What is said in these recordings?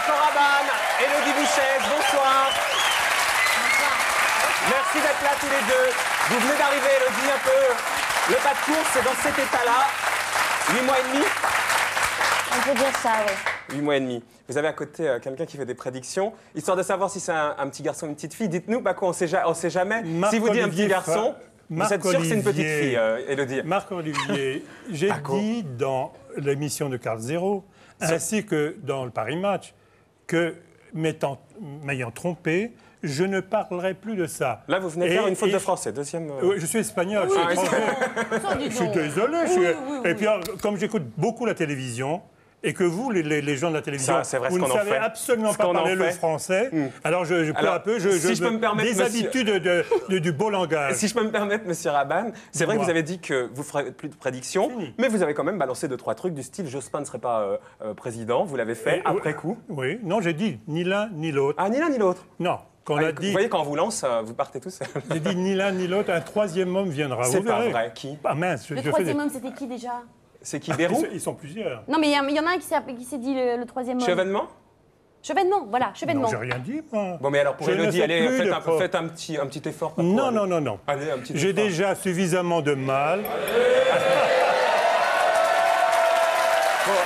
Vincent Rabanne, Élodie Bouchèze, bonsoir. Merci d'être là tous les deux. Vous venez d'arriver, Élodie, un peu. Le pas de course, c'est dans cet état-là. 8 mois et demi. On peut dire ça, oui. 8 mois et demi. Vous avez à côté quelqu'un qui fait des prédictions. Histoire de savoir si c'est un petit garçon ou une petite fille, dites-nous, bah quoi, on sait jamais. Si vous dites un petit garçon, vous êtes sûr que c'est une petite fille, Élodie. Marc-Olivier, j'ai dit dans l'émission de Carl Zero, ainsi que dans le Paris Match, que m'ayant trompé, je ne parlerai plus de ça. Là, vous venez de faire une faute de français, deuxième... Oui, je suis espagnol, Oui, je suis étranger. Je suis désolé. Et puis, comme j'écoute beaucoup la télévision, et que vous, les gens de la télévision, vous ne savez absolument pas parler le français, alors peu à peu, je des habitudes du beau langage. Si je peux me permettre, monsieur Rabanne, c'est vrai que vous avez dit que vous ne ferez plus de prédictions, mais vous avez quand même balancé 2-3 trucs du style Jospin ne serait pas président, vous l'avez fait après coup. Oui, non, j'ai dit ni l'un ni l'autre. Ah, ni l'un ni l'autre. Non. Vous voyez, quand on vous lance, vous partez tous. J'ai dit ni l'un ni l'autre, un troisième homme viendra. C'est pas vrai. Qui? Ah mince, le troisième homme, c'était qui déjà? C'est qui, Bérou? Ils sont plusieurs. Non, mais il y en a un qui s'est dit le troisième homme. Chevènement? Chevènement, voilà, Chevènement. Non, j'ai rien dit, moi. Bon, mais alors pour Élodie, allez, faites un petit effort. Non, non, non, non. Allez, un petit effort. J'ai déjà suffisamment de mal. Bon,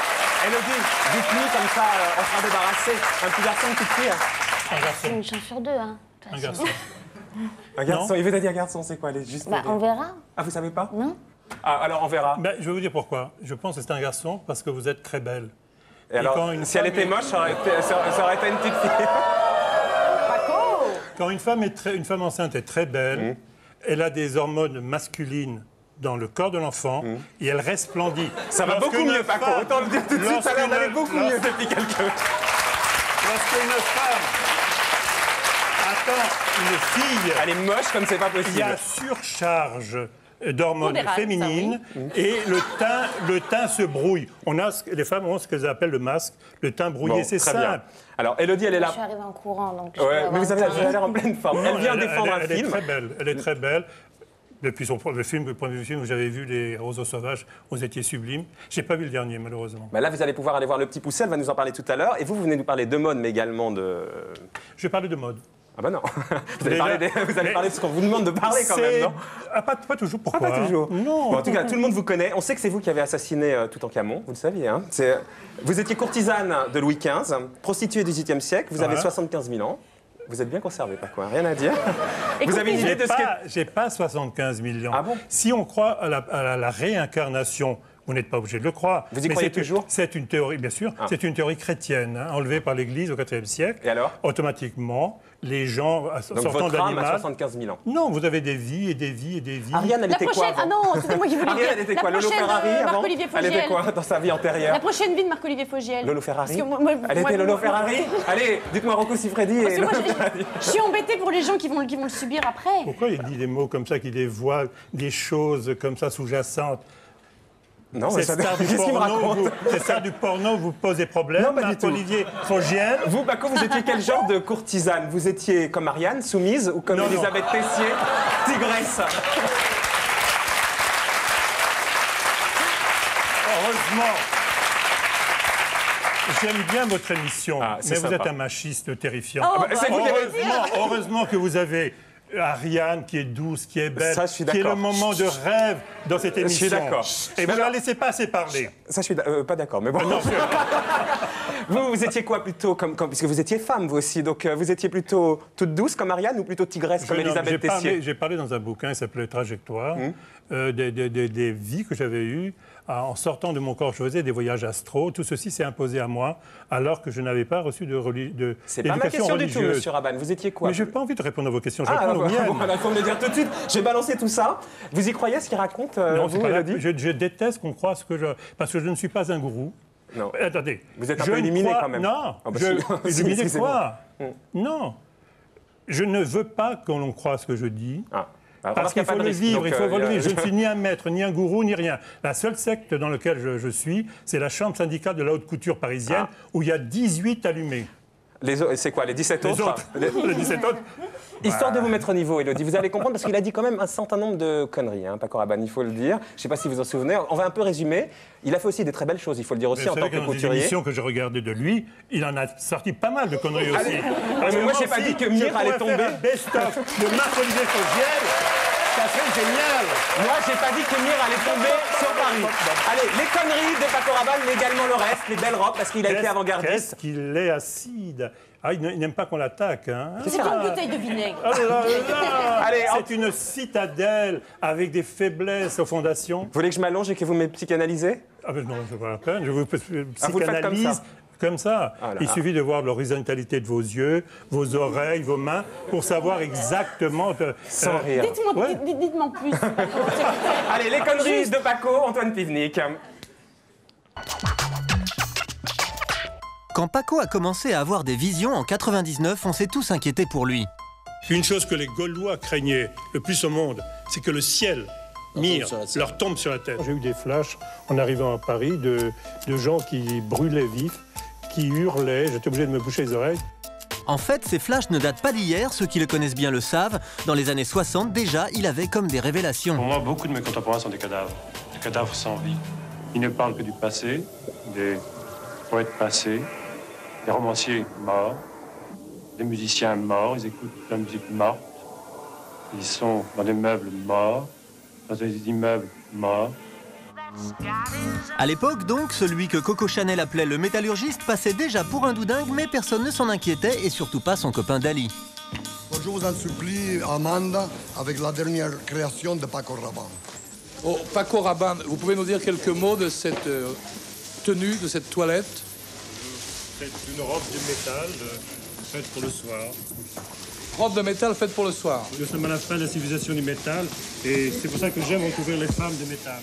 Élodie, dites-nous comme ça, on sera débarrassé. Un petit garçon, une petite fille? Un garçon. Une chance sur deux, hein. Un garçon. Un garçon, il veut dire garçon, c'est quoi? Allez, juste Bah, on verra. Ah, vous savez pas? Non. Ah, alors on verra. Ben, je vais vous dire pourquoi. Je pense que c'est un garçon parce que vous êtes très belle. Et alors, si elle était moche, ça aurait été une petite fille. Quand une femme enceinte est très belle, elle a des hormones masculines dans le corps de l'enfant et elle resplendit. Ça va beaucoup mieux, Paco. Autant le dire tout de suite, ça a l'air d'aller beaucoup mieux depuis quelques... Lorsqu'une femme attend une fille... Elle est moche comme c'est pas possible. Il y a surcharge d'hormones féminines et le teint se brouille. Les femmes ont ce qu'elles appellent le masque, le teint brouillé, bon, c'est simple. Bien. Alors, Élodie, elle est là. Je suis arrivée en courant, donc... Ouais, mais vous avez l'air en pleine forme. Elle vient défendre un film. Elle est très belle, elle est très belle. Depuis le premier film où j'avais vu Les Roseaux Sauvages, vous étiez sublime. Je n'ai pas vu le dernier, malheureusement. Bah là, vous allez pouvoir aller voir Le Petit Poucet, elle va nous en parler tout à l'heure. Et vous venez nous parler de mode, mais également de... Je vais parler de mode. Ah bah non, vous allez parler de ce qu'on vous demande de parler quand même, non? Pas toujours, pourquoi? Pas toujours. Non. Bon, en tout cas, tout le monde vous connaît. On sait que c'est vous qui avez assassiné Toutankhamon, vous le saviez. Hein, vous étiez courtisane de Louis XV, prostituée du XVIIIe siècle, vous avez 75 000 ans. Vous êtes bien conservé, pas quoi, rien à dire. Vous avez une idée de ce que... J'ai pas 75 millions. Ah bon? Si on croit à la réincarnation, vous n'êtes pas obligé de le croire. Vous y croyez toujours? C'est une théorie, bien sûr. Ah. C'est une théorie chrétienne, enlevée par l'Église au IVe siècle. Et alors? Automatiquement, les gens donc sortant votre âme d'animal... a 75 000 ans. Non, vous avez des vies et des vies et des vies. Ariane, elle était quoi avant? Ah non, c'était moi qui voulais dire. Ariane, elle était quoi? Lolo Ferrari avant? Marc-Olivier Fogiel. Elle était quoi dans sa vie antérieure? La prochaine vie de Marc-Olivier Fogiel. Lolo Ferrari? Elle était Lolo Ferrari? Allez, dites-moi Rocco Siffredi et Lolo Ferrari. Je suis embêtée pour les gens qui vont le subir après. Pourquoi il dit des mots comme ça qui dévoilent des choses comme ça sous-jacentes? Non, c'est ça du porno, vous posez problème. Non, pas du tout. Olivier Fogiel. Vous, Paco, vous étiez quel genre de courtisane? Vous étiez comme Ariane, soumise, ou comme Elisabeth Tessier, tigresse? Heureusement. J'aime bien votre émission, mais vous êtes un machiste terrifiant. Heureusement que vous avez... Ariane, qui est douce, qui est belle, qui est le moment de rêve dans cette émission. Je suis d'accord. Et vous ne la laissez pas assez parler. Ça, je suis pas d'accord, mais bon. Vous étiez quoi plutôt puisque vous étiez femme, vous aussi, donc vous étiez plutôt toute douce comme Ariane ou plutôt tigresse comme Elisabeth Tessier? J'ai parlé dans un bouquin qui s'appelait Trajectoire, des vies que j'avais eues. En sortant de mon corps, je faisais des voyages astraux. Tout ceci s'est imposé à moi alors que je n'avais pas reçu de C'est pas ma question du tout, monsieur Rabanne. Vous étiez quoi? Mais je n'ai pas envie de répondre à vos questions. Je réponds aux miennes. Bon, il faut me le dire tout de suite. J'ai balancé tout ça. Vous y croyez ce qu'il raconte? Non, vous, je déteste qu'on croie ce que je... Parce que je ne suis pas un gourou. Non. Attendez. Vous êtes un peu éliminé quand même. Non. Éliminé quoi? Non. Je ne veux pas qu'on l'on croie ce que je dis. Parce qu'il faut le vivre, il faut le vivre. Je ne suis ni un maître, ni un gourou, ni rien. La seule secte dans laquelle je suis, c'est la chambre syndicale de la haute couture parisienne, où il y a 18 allumés. C'est quoi, les 17 autres? Les 17 autres Histoire de vous mettre au niveau, Élodie, vous allez comprendre, parce qu'il a dit quand même un certain nombre de conneries, hein, Paco Rabanne, il faut le dire. Je ne sais pas si vous en souvenez. On va un peu résumer. Il a fait aussi des très belles choses, il faut le dire aussi, en tant que couturier. Dans les émissions que j'ai regardées de lui, il en a sorti pas mal de conneries aussi. Mais moi, je n'ai pas dit que Mire allait tomber. Un best-of de Marc-Olivier Fogiel. Ça serait génial. Moi, j'ai pas dit que Mire allait tomber sur Paris. Allez, les conneries de Paco Rabanne, mais également le reste, les belles robes, parce qu'il a été avant-gardiste. Qu'est-ce qu'il est acide. Ah, il n'aime pas qu'on l'attaque. Hein. C'est pas une bouteille de vinaigre. Oh là là. Allez, c'est une citadelle avec des faiblesses aux fondations. Vous voulez que je m'allonge et que vous me psychanalysez? Ah ben non, je vois la peine. Je vous psychanalyse comme ça. Oh là. Il suffit de voir l'horizontalité de vos yeux, vos oreilles, vos mains, pour savoir exactement... Sans rire. Dites-moi plus. Allez, les conneries de Paco, Antoine Pivnik. Quand Paco a commencé à avoir des visions en 99, on s'est tous inquiétés pour lui. Une chose que les Gaulois craignaient le plus au monde, c'est que le ciel, Mire, leur tombe sur la tête. J'ai eu des flashs en arrivant à Paris de gens qui brûlaient vifs, qui hurlaient, j'étais obligé de me boucher les oreilles. En fait, ces flashs ne datent pas d'hier, ceux qui le connaissent bien le savent. Dans les années 60, déjà, il avait comme des révélations. Pour moi, beaucoup de mes contemporains sont des cadavres sans vie. Ils ne parlent que du passé, des poètes passés, des romanciers morts, des musiciens morts, ils écoutent la musique morte, ils sont dans des meubles morts, dans des immeubles morts. À l'époque, donc, celui que Coco Chanel appelait le métallurgiste passait déjà pour un doudingue, mais personne ne s'en inquiétait, et surtout pas son copain Dali. Je vous en supplie, Amanda, avec la dernière création de Paco Rabanne. Oh, Paco Rabanne, vous pouvez nous dire quelques mots de cette tenue, de cette toilette? C'est une robe de métal faite pour le soir. Robe de métal faite pour le soir. Nous sommes à la fin de la civilisation du métal et c'est pour ça que j'aime recouvrir les femmes de métal.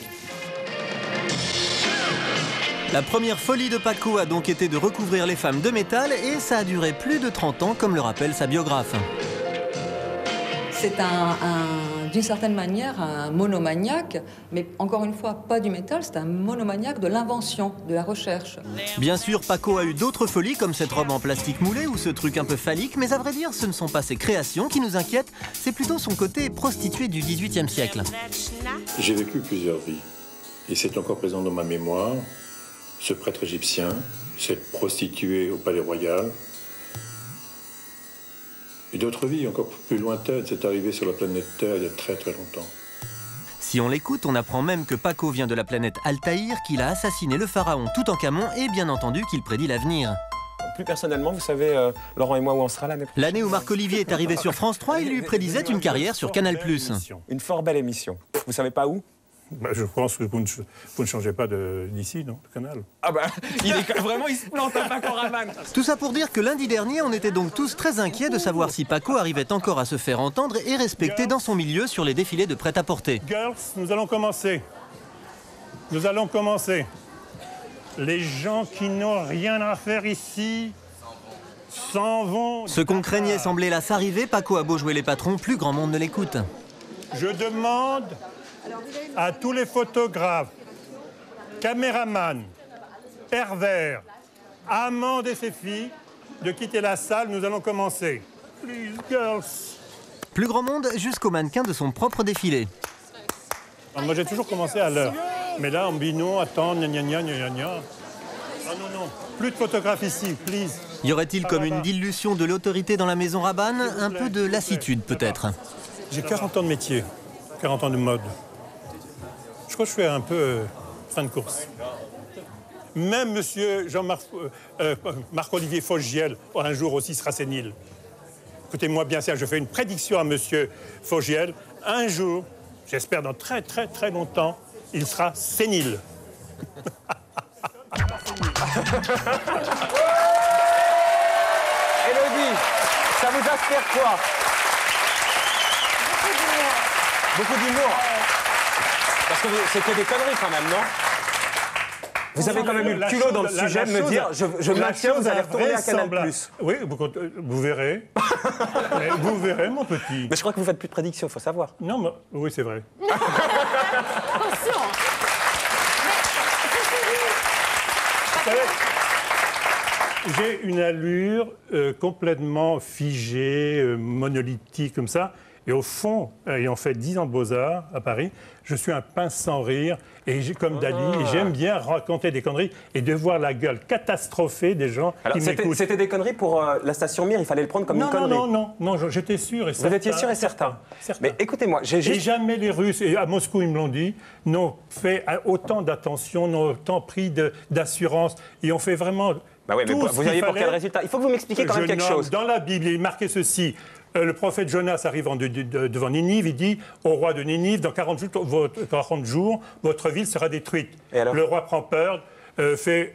La première folie de Paco a donc été de recouvrir les femmes de métal et ça a duré plus de 30 ans, comme le rappelle sa biographe. C'est d'une certaine manière un monomaniaque, mais encore une fois, pas du métal, c'est un monomaniaque de l'invention, de la recherche. Bien sûr, Paco a eu d'autres folies, comme cette robe en plastique moulé ou ce truc un peu phallique, mais à vrai dire, ce ne sont pas ses créations qui nous inquiètent, c'est plutôt son côté prostitué du XVIIIe siècle. J'ai vécu plusieurs vies, et c'est encore présent dans ma mémoire. Ce prêtre égyptien, cette prostituée au palais royal, et d'autres vies encore plus lointaines, c'est arrivé sur la planète Terre il y a très très longtemps. Si on l'écoute, on apprend même que Paco vient de la planète Altaïr, qu'il a assassiné le pharaon Toutankhamon et bien entendu qu'il prédit l'avenir. Plus personnellement, vous savez, Laurent et moi, où on sera l'année prochaine. L'année où Marc-Olivier est arrivé sur France 3, il lui prédisait une carrière sur Canal+. Une fort belle émission. Vous savez pas où? Bah, je pense que vous ne changez pas d'ici, non, de canal. Ah bah, vraiment, il se plante à Paco Rabanne. Tout ça pour dire que lundi dernier, on était donc tous très inquiets de savoir si Paco arrivait encore à se faire entendre et respecter dans son milieu sur les défilés de prêt-à-porter. Girls, nous allons commencer. Nous allons commencer. Les gens qui n'ont rien à faire ici s'en vont. Ce qu'on craignait semblait là s'arriver. Paco a beau jouer les patrons, plus grand monde ne l'écoute. Je demande à tous les photographes, caméramans, pervers, amants et ses filles, de quitter la salle. Nous allons commencer. Please, girls. Plus grand monde jusqu'au mannequin de son propre défilé. Alors, moi, j'ai toujours commencé à l'heure. Mais là, en binôme, attends, gna gna gna gna gna. Ah non, non, plus de photographes ici, please. Y aurait-il comme une dilution de l'autorité dans la maison Rabanne? Un peu de lassitude, peut-être. J'ai 40 ans de métier, 40 ans de mode. Je crois que je fais un peu fin de course. Même monsieur Marc-Olivier Fogiel, un jour aussi sera sénile. Écoutez-moi bien ça, je fais une prédiction à monsieur Fogiel. Un jour, j'espère dans très très très longtemps, il sera sénile. Élodie, ça vous inspire quoi? Beaucoup d'humour. Parce que c'était des conneries quand même, non? Vous avez quand même eu le culot dans le sujet de me dire je maintiens, vous allez retourner à Canal+. Oui, vous verrez. Vous verrez, mon petit. Mais je crois que vous faites plus de prédictions, il faut savoir. Non, mais oui, c'est vrai. Attention. j'ai une allure complètement figée, monolithique, comme ça. Et au fond, ayant fait 10 ans de Beaux-Arts à Paris, je suis un pince sans rire, et comme Dali, et j'aime bien raconter des conneries et de voir la gueule catastrophée des gens qui m'écoutent. C'était des conneries pour la station Mir, il fallait le prendre comme une connerie. Non, j'étais sûr et certain. Vous étiez sûr et certain. Mais écoutez-moi, j'ai juste... Et jamais les Russes, et à Moscou ils me l'ont dit, n'ont fait autant d'attention, n'ont autant pris d'assurance, et ont fait vraiment... Bah oui, mais vous aviez pour quel résultat? Il faut que vous m'expliquiez quand même quelque chose. Dans la Bible, il est marqué ceci. Le prophète Jonas arrive devant Ninive, il dit au roi de Ninive, dans 40 jours, votre ville sera détruite. Le roi prend peur, fait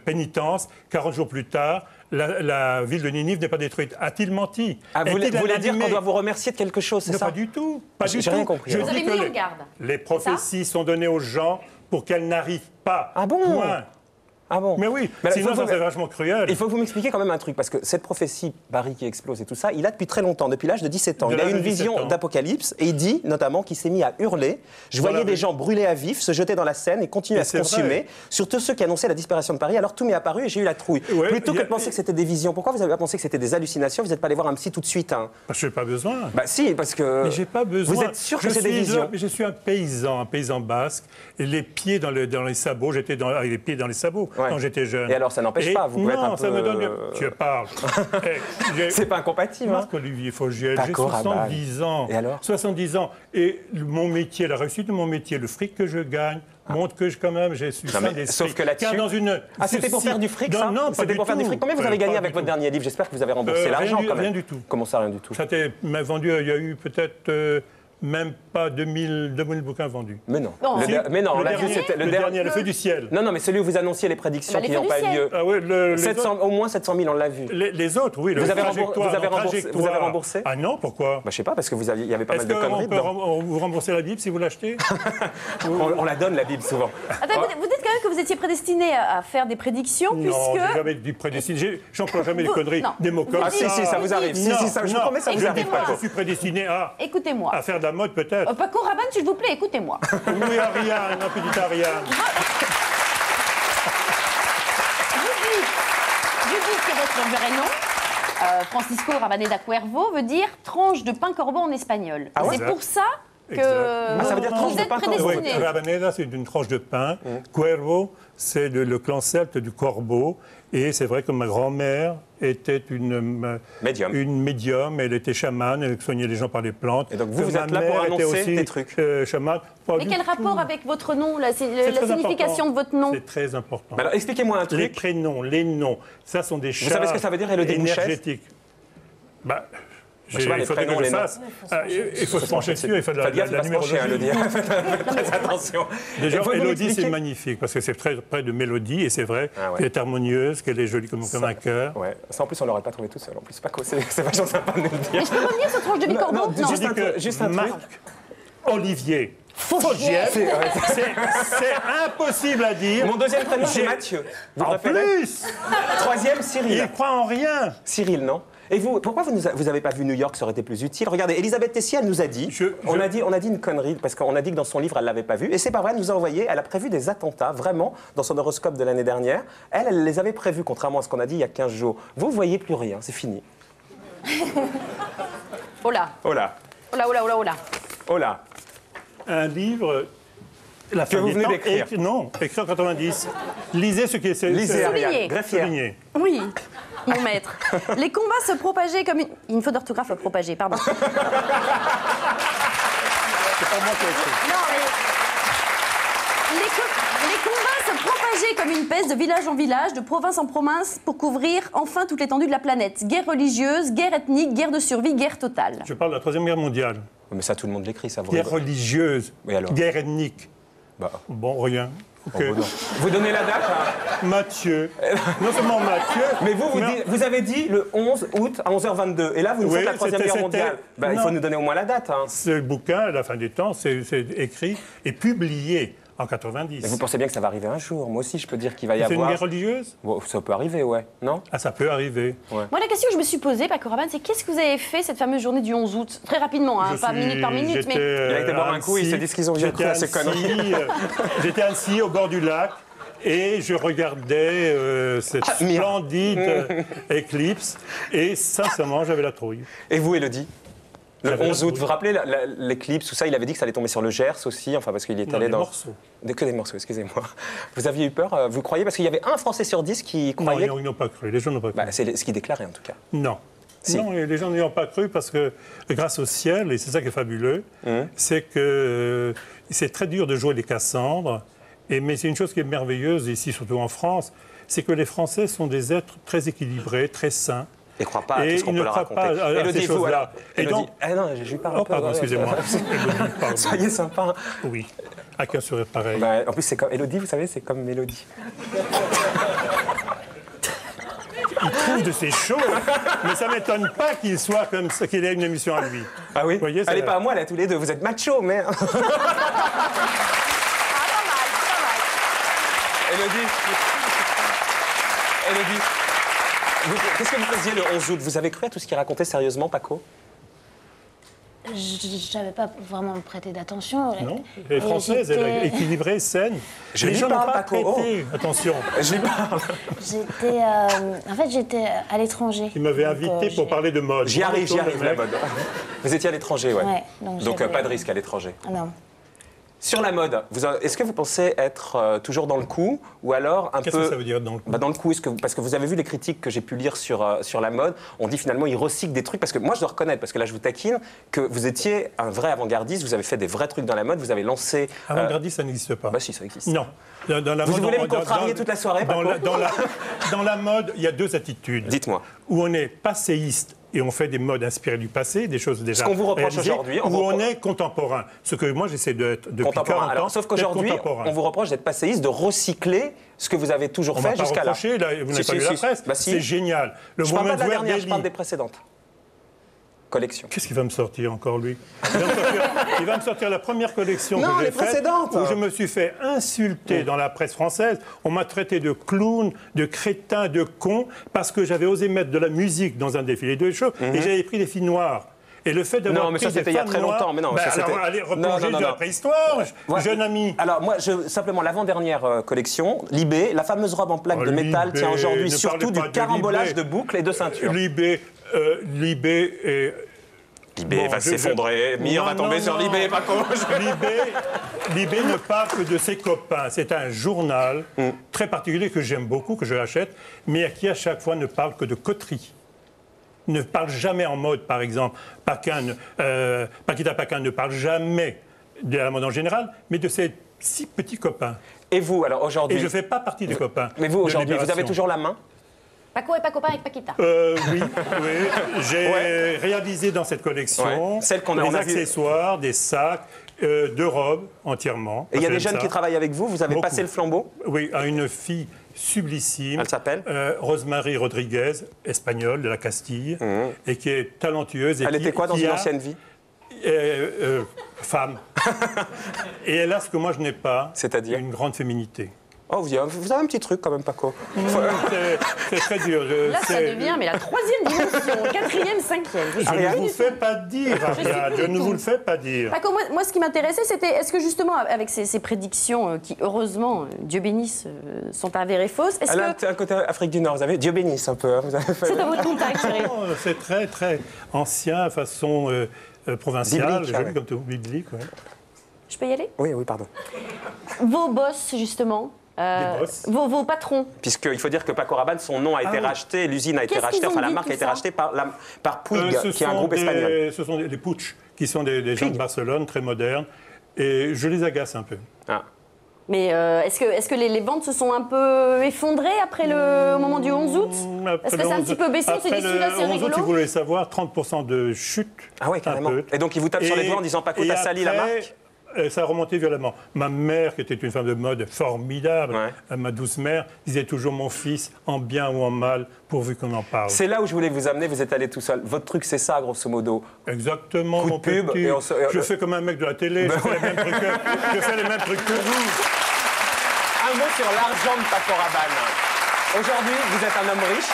pénitence, 40 jours plus tard, la ville de Ninive n'est pas détruite. A-t-il menti? Vous voulez dire qu'on doit vous remercier de quelque chose, c'est ça? Pas du tout. J'ai rien compris. Vous avez mis en garde. Les prophéties sont données aux gens pour qu'elles n'arrivent pas. Ah bon? Point. Ah bon? Mais oui, sinon ça c'est vachement cruel. Il faut que vous m'expliquiez quand même un truc, parce que cette prophétie, Barry qui explose et tout ça, il a depuis très longtemps, depuis l'âge de 17 ans. Il a une vision d'apocalypse et il dit notamment qu'il s'est mis à hurler. Je voyais des gens brûler à vif, se jeter dans la Seine et continuer à se consumer. Sur tous ceux qui annonçaient la disparition de Paris, alors tout m'est apparu et j'ai eu la trouille. Plutôt que de penser que c'était des visions, pourquoi vous n'avez pas pensé que c'était des hallucinations? Vous n'êtes pas allé voir un psy tout de suite, hein? Je n'ai pas besoin. Bah si, parce que... Mais j'ai pas besoin. Vous êtes sûr que c'est des visions? Je suis un paysan basque, et les pieds dans les sabots, j'étais avec les pieds dans les sabots quand j'étais jeune. Alors, ça n'empêche pas, vous pouvez être un peu... ça me donne... Tu parles. C'est pas incompatible. Marc-Olivier Fogiel, j'ai 70 ans. Et alors? 70 ans. Et mon métier, la réussite de mon métier, le fric que je gagne, montre que quand même, j'ai su ça d'esprit. Sauf que là-dessus... c'était pour faire du fric, ça? Non, c'était pour faire du fric. Combien vous avez gagné avec votre dernier livre? J'espère que vous avez remboursé l'argent, quand même. Rien du tout. Comment ça, rien du tout? Ça m'a vendu, il y a eu peut-être... même pas 2000 bouquins vendus. Mais non. Mais non, le dernier, Le Feu du ciel. Non, mais celui où vous annonciez les prédictions qui n'ont pas eu lieu. Ah oui, au moins 700 000, on l'a vu. Les autres, oui. Vous avez remboursé? Ah non, pourquoi? Je sais pas, parce que il y avait pas mal de conneries dedans. Vous remboursez la Bible si vous l'achetez? On la donne, la Bible, souvent. Attends, vous dites quand même que vous étiez prédestiné à faire des prédictions, puisque... Non, j'ai jamais dit prédestiné. J'emploie jamais des conneries, des mots comme ça. Ah si, ça vous arrive. Si, ça, je vous promets, ça vous arrive. Je suis prédestiné à... Écoutez-moi. À faire de la mode, peut-être. Paco Rabanne, s'il vous plaît, écoutez-moi. Oui, Ariane, ma petite Ariane. Je dis que votre vrai nom, Francisco Rabaneda Cuervo, veut dire tranche de pain corbeau en espagnol. Ah ouais, c'est pour ça que ça veut dire tranche de pain prédestiné. Oui, Rabaneda, c'est une tranche de pain. Cuervo, c'est le clan celte du corbeau. Et c'est vrai que ma grand-mère était une médium, elle était chamane, elle soignait les gens par les plantes. Et donc vous êtes là pour annoncer des trucs. Chamane. Mais quel rapport avec votre nom, la signification de votre nom? C'est très important. Alors expliquez-moi un truc. Les prénoms, les noms, ça sont des chars. Vous savez ce que ça veut dire, Élodie Bouchet? Énergétiques. Il faudrait que je le fasse. Il faut se pencher dessus et faire de la numérologie. Faites attention. Déjà, Élodie, c'est magnifique, parce que c'est très près de mélodie, et c'est vrai qu'elle est harmonieuse, qu'elle est jolie comme un cœur. Ouais. Ça, en plus, on ne l'aurait pas trouvé tout seul. En plus, c'est vachement sympa de nous le dire. Mais je peux revenir sur tranche de Corbeau? Non, juste un truc. Olivier Fogiel, c'est impossible à dire. Mon deuxième prénom, c'est Mathieu. En plus. Troisième, Cyril. Il croit en rien. Cyril, non? Et vous, pourquoi vous n'avez pas vu New York? Ça aurait été plus utile. Regardez, Elisabeth Tessier, elle nous a dit, on a dit une connerie, parce qu'on a dit que dans son livre, elle ne l'avait pas vu. Et c'est pas vrai, elle nous a envoyé, elle a prévu des attentats, vraiment, dans son horoscope de l'année dernière. Elle les avait prévus, contrairement à ce qu'on a dit il y a 15 jours. Vous ne voyez plus rien, c'est fini. Oh là. Oh là. Oh là, oh là, oh là, oh là. Oh là. Un livre... La que vous venez d'écrire. Non, écrit en 90. Lisez ce qui est... Lisez, Ariane. Greffière. Oui. Mon maître. Les combats se propageaient comme une... Une faute d'orthographe, propager, pardon. C'est pas moi qui ai écrit. Non, mais... Les combats se propageaient comme une peste de village en village, de province en province, pour couvrir enfin toute l'étendue de la planète. Guerre religieuse, guerre ethnique, guerre de survie, guerre totale. Je parle de la Troisième Guerre mondiale. Mais ça, tout le monde l'écrit, ça. Guerre religieuse, guerre ethnique. Bon, rien. Okay. Oh, vous donnez la date Mathieu. Non seulement Mathieu. Mais vous avez dit le 11 août à 11h22. Et là, vous nous faites la Troisième Guerre mondiale. Il faut nous donner au moins la date. Ce bouquin, à la fin des temps, c'est écrit et publié en 90. Mais vous pensez bien que ça va arriver un jour? Moi aussi, je peux dire qu'il va y avoir... C'est une guerre religieuse? Bon, ça peut arriver, ouais. Non? Ah, ça peut arriver. Ouais. Moi, la question que je me suis posée, Paco Rabanne, c'est qu'est-ce que vous avez fait cette fameuse journée du 11 août? Très rapidement, hein, pas minute par minute, mais... Il a été boire un coup, il s'est dit ce qu'ils ont vu à ces conneries. J'étais à Annecy, au bord du lac. Et je regardais cette splendide éclipse. Et sincèrement, j'avais la trouille. Et vous, Élodie? Le 11 août, vous vous rappelez l'éclipse, tout ça, il avait dit que ça allait tomber sur le Gers aussi, enfin parce qu'il est allé dans... morceaux. Que des morceaux, excusez-moi. Vous aviez eu peur, vous croyez? Parce qu'il y avait un Français sur 10 qui croyait... Non, ils n'ont pas cru, les gens n'ont pas cru. C'est ce qu'ils déclaraient en tout cas. Non. Si. Non, les gens n'y ont pas cru parce que grâce au ciel, et c'est ça qui est fabuleux, c'est que c'est très dur de jouer les Cassandres, mais c'est une chose qui est merveilleuse ici, surtout en France, c'est que les Français sont des êtres très équilibrés, très sains. Et ne croient pas à tout ce qu'on peut leur raconter. Élodie, vous, alors. Et donc... Ah non, je lui parle un peu. Pardon, excusez-moi. Soyez sympa. Oui, à qu'un sourire pareil. En plus, c'est comme Élodie, vous savez, c'est comme Mélodie. Il trouve de ces choses, mais ça ne m'étonne pas qu'il soit comme ça, qu'il ait une émission à lui. Ah oui? Vous voyez, elle n'est pas à moi, là, tous les deux. Vous êtes macho, mais... Pas mal. Élodie, qu'est-ce que vous faisiez le 11 août? Vous avez cru à tout ce qu'il racontait sérieusement, Paco? Je n'avais pas vraiment prêté d'attention. Non, elle est française, elle est équilibrée, saine. Les gens n'ont pas prêté attention. Je lui parle. En fait, j'étais à l'étranger. Il m'avait invité pour parler de mode. J'y arrive, la mode. Vous étiez à l'étranger, ouais. Donc pas de risque à l'étranger. Non. Sur la mode, est-ce que vous pensez être toujours dans le coup ou alors un peu... Qu'est-ce que ça veut dire dans le coup? Dans le coup, parce que vous avez vu les critiques que j'ai pu lire sur la mode, on dit finalement ils recyclent des trucs, parce que moi je dois reconnaître, parce que là je vous taquine, que vous étiez un vrai avant-gardiste, vous avez fait des vrais trucs dans la mode, vous avez lancé... Avant-gardiste, ça n'existe pas. Bah si, ça existe. Non. Vous voulez me contrarier toute la soirée, dans la mode, il y a deux attitudes. Dites-moi. Où on est passéiste et on fait des modes inspirés du passé, des choses déjà ce qu'on vous reproche aujourd'hui, on est contemporain. Ce que moi j'essaie d'être depuis 40 ans. Alors, sauf qu'aujourd'hui, on vous reproche d'être passéiste, de recycler ce que vous avez toujours fait jusqu'à là. Vous n'avez pas lu la presse. C'est génial. Je ne parle pas de la dernière, je parle des précédentes collections. Qu'est-ce qu'il va me sortir encore, lui? Il va me sortir la première collection que j'ai faite, où je me suis fait insulter dans la presse française. On m'a traité de clown, de crétin, de con, parce que j'avais osé mettre de la musique dans un défilé de show, et j'avais pris des filles noires. Et le fait d'avoir pris des femmes noires... Non, mais ça, c'était il y a très longtemps. Mais non, alors, allez, replonger dans la préhistoire, jeune ami. Alors, moi, simplement, l'avant-dernière collection, Libé, la fameuse robe en plaques de métal tient aujourd'hui surtout du carambolage de boucles et de ceintures. Libé va s'effondrer, Mire va tomber sur Libé, Paco. Libé ne parle que de ses copains. C'est un journal très particulier que j'aime beaucoup, que je l'achète, mais qui à chaque fois ne parle que de coterie. Ne parle jamais en mode, par exemple. Paquita Paquin ne parle jamais de la mode en général, mais de ses 6 petits copains. Et vous, alors aujourd'hui... Et je ne fais pas partie des copains. Mais vous, aujourd'hui, vous avez toujours la main? Paco est pas copain avec Paquita. Oui. J'ai réalisé dans cette collection des accessoires, des sacs, de robes entièrement. Et il y a des jeunes qui travaillent avec vous? Vous avez passé le flambeau? Oui, à une fille sublissime. Elle s'appelle Rosemary Rodriguez, espagnole de la Castille, et qui est talentueuse. Elle était quoi dans une ancienne vie? Femme. Et elle a ce que moi je n'ai pas, c'est-à-dire une grande féminité. Oh, vous avez un petit truc quand même, Paco. C'est très dur. Là, ça devient mais la 3e dimension, 4e, 5e. Je ne vous fais pas dire, Ariane. Je ne vous le fais pas dire. Paco, moi, ce qui m'intéressait, c'était est-ce que justement, avec ces prédictions qui, heureusement, Dieu bénisse, sont avérées fausses, est-ce que... un côté Afrique du Nord, vous avez Dieu bénisse un peu. Hein, c'est dans votre contact, chérie. C'est très, très ancien, façon provinciale, biblique, comme tout, biblique. Ouais. Je peux y aller? Oui, pardon. Vos boss, justement... vos patrons. Puisqu'il faut dire que Paco Rabanne, son nom a été racheté, l'usine a été rachetée, enfin la marque a été rachetée par Puig, qui est un groupe espagnol. Ce sont des Puig, qui sont des gens de Barcelone, très modernes, et je les agace un peu. Ah. Mais est-ce que les ventes se sont un peu effondrées après au moment du 11 août? Est-ce que c'est un petit peu baissé? On s'est dit celui-là, c'est rigolo. Si vous voulez savoir, 30% de chute. Ah oui, carrément. Et donc ils vous tapent sur les doigts en disant Paco, t'as sali la marque? Ça a remonté violemment. Ma mère, qui était une femme de mode formidable, ma douce mère, disait toujours mon fils, en bien ou en mal, pourvu qu'on en parle. C'est là où je voulais vous amener, vous êtes allé tout seul. Votre truc, c'est ça, grosso modo. Exactement, mon pub. Petit. Je fais comme un mec de la télé, je fais les mêmes trucs que vous. Un mot sur l'argent de Paco Rabanne. Aujourd'hui, vous êtes un homme riche?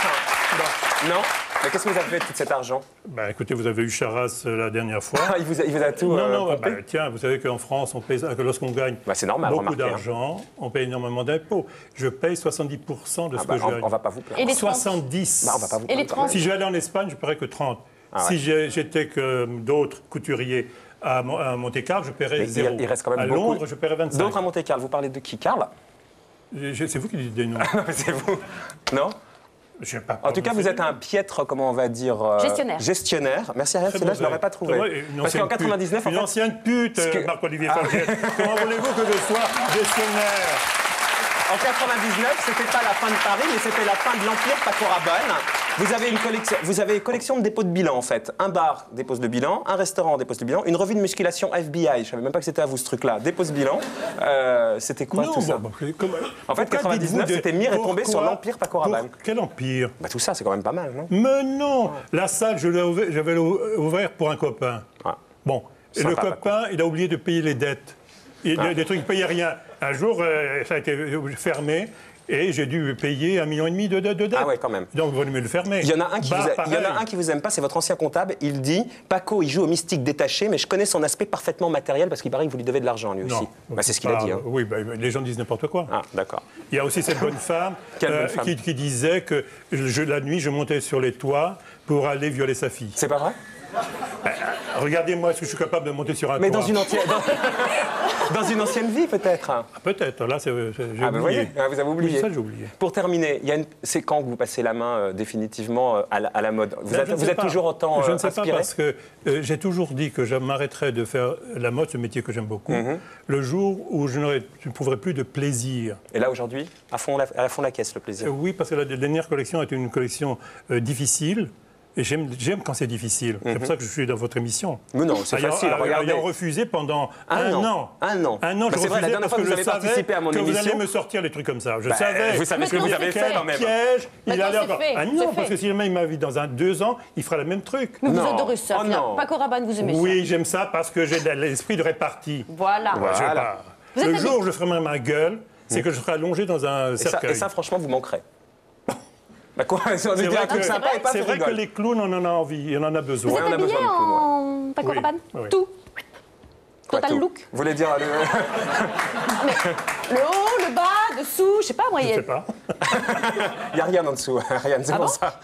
Non. Mais qu'est-ce que vous avez fait de tout cet argent? Bah, écoutez, vous avez eu Charras la dernière fois. il vous a tout Non, tiens, vous savez qu'en France, on paye, lorsqu'on gagne c'est normal, beaucoup d'argent, on paye énormément d'impôts. Je paye 70% de ce que je gagne. On va pas vous plaindre. Et les 70. On va pas vous Et les 30? Si je vais aller en Espagne, je paierais que 30. Si j'étais comme d'autres couturiers à Monte-Carlo, je paierais 0. Il reste quand même à beaucoup. Londres, je paierais 25. D'autres à Monte-Carlo, vous parlez de qui? Karl? C'est vous qui dites des noms. C'est vous? Non? Je sais pas. En tout cas, vous êtes un piètre, comment on va dire... gestionnaire. Merci Ariel, celle-là, je ne l'aurais pas trouvé. Parce qu'en 99... Une ancienne pute, Marc-Olivier Favier. Comment voulez-vous que je sois gestionnaire? En 99, c'était pas la fin de Paris, mais c'était la fin de l'Empire Paco Rabanne. Vous avez une collection de dépôts de bilan, en fait. Un bar dépose de bilan, un restaurant dépose de bilan, une revue de musculation FBI. Je savais même pas que c'était à vous, ce truc-là. Dépose bilan. C'était quoi tout ça? En fait, 99, c'était mis et tombé sur l'Empire Paco Rabanne. Quel empire? Tout ça, c'est quand même pas mal, non? Mais non! La salle, j'avais ouvert pour un copain. Bon, et le copain, il a oublié de payer les dettes. Des trucs, il ne payait rien. Un jour, ça a été fermé et j'ai dû payer 1,5 million de dettes. Ah ouais, quand même. Donc, vous me le fermer. Il y en a un qui vous aime pas, c'est votre ancien comptable. Il dit, Paco, il joue au mystique détaché, mais je connais son aspect parfément matériel parce qu'il paraît que vous lui devez de l'argent, lui aussi. C'est ce qu'il a dit. Hein. Oui, les gens disent n'importe quoi. Ah, d'accord. Il y a aussi cette bonne femme, qui disait que la nuit, je montais sur les toits pour aller violer sa fille. C'est pas vrai? Regardez-moi, est-ce que je suis capable de monter sur un toit? Mais dans une ancienne vie, peut-être. Peut-être, là, j'ai oublié. Vous avez oublié. Oui, ça, j'ai oublié. Pour terminer, c'est quand que vous passez la main définitivement à la mode? Vous êtes toujours autant Je ne sais inspiré? pas, parce que j'ai toujours dit que je m'arrêterais de faire la mode, ce métier que j'aime beaucoup, le jour où je ne trouverai plus de plaisir. Et là, aujourd'hui, à fond la caisse, le plaisir? Oui, parce que la dernière collection est une collection difficile. Et j'aime quand c'est difficile. C'est pour ça que je suis dans votre émission. Mais non, c'est facile. Regardez. Ayant refusé pendant un an. Un an. Je refusais parce que je savais que vous alliez me sortir des trucs comme ça. Je savais. Vous savez ce que vous avez fait quand même. Piège. Il allait encore. Non, parce que si jamais il m'invite dans 2 ans, il fera le même truc. Mais vous adorez ça. Paco Rabanne, vous aimez ça? Oui, j'aime ça parce que j'ai l'esprit de répartie. Voilà. Le jour où je ferai ma gueule, c'est que je serai allongé dans un cercueil. Et ça, franchement, vous manquerez. C'est vrai que les clowns, on en a envie, on en a besoin. Vous êtes habillé en Paco Rabanne? Tout. Total look. Vous voulez dire Mais le haut, le bas, dessous, je sais pas, moi. Je sais pas. Il n'y a rien en dessous, Ariane, c'est pour ça.